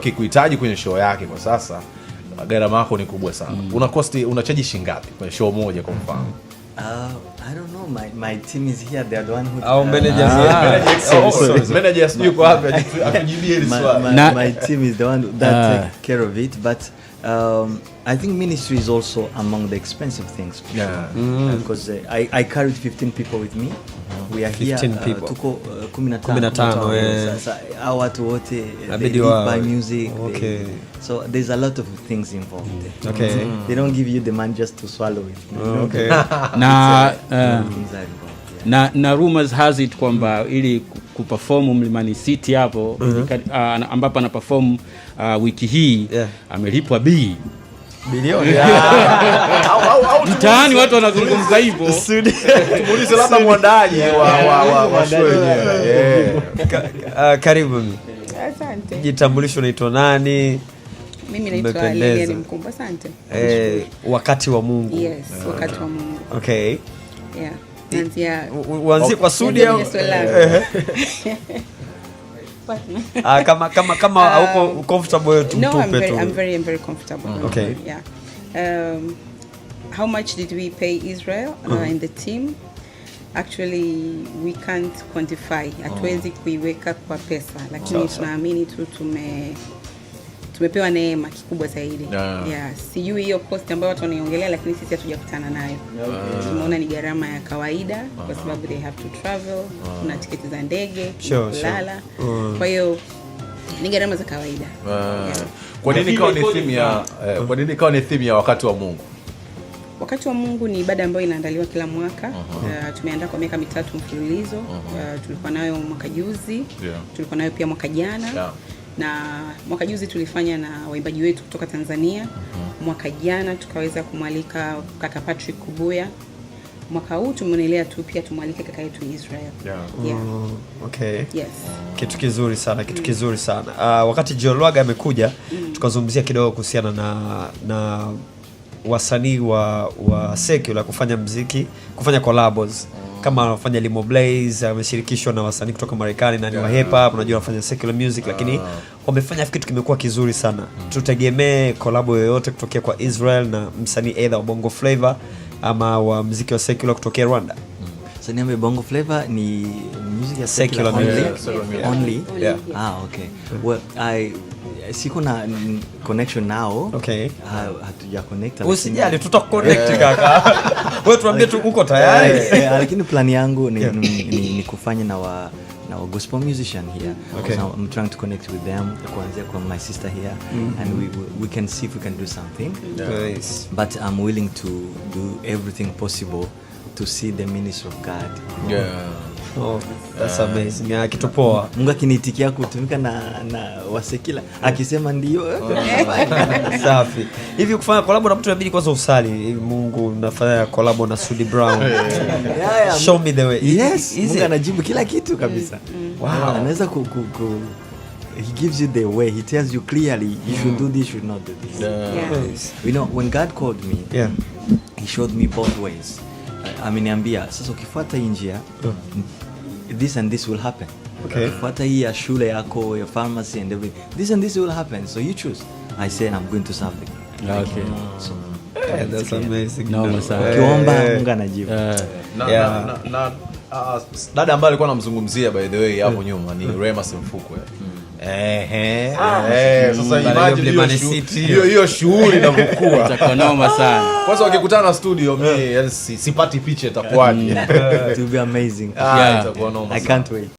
kikuhitaji kwenye show yake kwa sasa, gharama yako ni kubwa sana. Unachaji shilingi ngapi kwenye show moja kwa mfano? I don't know, my team is here, they are the one who managers yuko hapa akujibia hili swali. My team is the one that take care of it, but I think ministry is also among the expensive things. Because I carried 15 people with me. We are here, tuko 15. Sasa hao watu wote they buy music. So there's a lot of things involved. They don't give you the man just to swallow it. Na rumors has it kwamba ili kuperform Mlimani City hapo ambapo ana perform wiki hii amelipwa bilioni. Mtaani watu wanazungumza hivyo. Tumuulize labda mwandaji wa show yenyewe. Karibu. Asante. Jitambulisho, unaitwa nani? Mimi naitwa Lilian Mkumba. Asante. Wakati wa Mungu. Yes, wakati wa Mungu. Okay. Yeah. Nanzia uanzie kwa studio. Kama hauko comfortable tupe tu. No, I'm very comfortable. Okay. Yeah. How much did we pay Israel in the team? Actually we can't quantify. Hatuwezi kuiweka kwa pesa, lakini tunaamini tu tumepewa neema kikubwa zaidi. Sijui hiyo cost ambayo watu wanaiongelea, lakini sisi hatujakutana nayo. Tumeona ni gharama ya kawaida kwa sababu they have to travel, kuna tiketi za ndege, kulala. Kwa hiyo ni gharama za kawaida. Kwa nini ikawa ni theme ya wakati wa Mungu? Wakati wa Mungu ni ibada ambayo inaandaliwa kila mwaka. Tumeandaa kwa miaka 3 mfululizo. Tulikuwa nayo mwaka juzi, tulikuwa nayo pia mwaka jana. Na mwaka juzi tulifanya na waimbaji wetu kutoka Tanzania. Mwaka jana tukaweza kumwalika kaka Patrick Kubuya. Mwaka huu tumeonelea tu pia tumwalike kaka yetu Israel. Okay. Yes. Kitu kizuri sana. Wakati Jolwaga amekuja tukazungumzia kidogo kuhusiana na wasanii wa secular kufanya muziki, kufanya collabs. Kama anafanya Limo Blaze, ameshirikishwa na wasanii kutoka Marekani na ni wa hip hop, unajua anafanya secular music, lakini wamefanya kitu kimekuwa kizuri sana. Tutegemee collab yoyote kutokea kwa Israel na msanii either wa Bongo Flavor ama wa muziki wa secular kutokea Rwanda? Sasa Bongo Flavor ni music ya secular only. Okay. Well, siko na connection now. Okay. Hatuja connect. Usijali, tutakuconnect kaka. Wewe tuambie tu uko tayari. Lakini plan yangu ni kufanya na gospel musician here. So I'm trying to connect with them, kuanzia kwa my sister here, and we can see if we can do something. Nice. But I'm willing to do everything possible to see the ministry of God. That's amazing. Kitupoa. Mungu akinitikia kutumika na wasekila, akisema ndio. Safi. Hivi kufanya collab na mtu inabidi kwanza usali. Mungu nafanya collab na Sudi Brown. Show me the way. Yes, Mungu anajibu kila kitu kabisa. Anaweza he gives you the way. He tells you clearly you should do this, you should not do this. You know, when God called me, he showed me both ways. Ameniambia sasa ukifuata njia this and this will happen. Ukifuata hii ya shule yako, ya pharmacy and everything, this and this will happen, so you choose. I say I'm going to serve them. So that's amazing. Ukiomba Mungu anajibu. Dada ambaye alikuwa anamzungumzia by the way hapo nyuma ni Rema Simfukwe. Sasa imagine hiyo shughuli inavyokuwa. Itakuwa noma sana. Kwanza wakikutana na studio mimi sipati picha itakuwaje. It will be amazing. Itakuwa noma. I can't wait.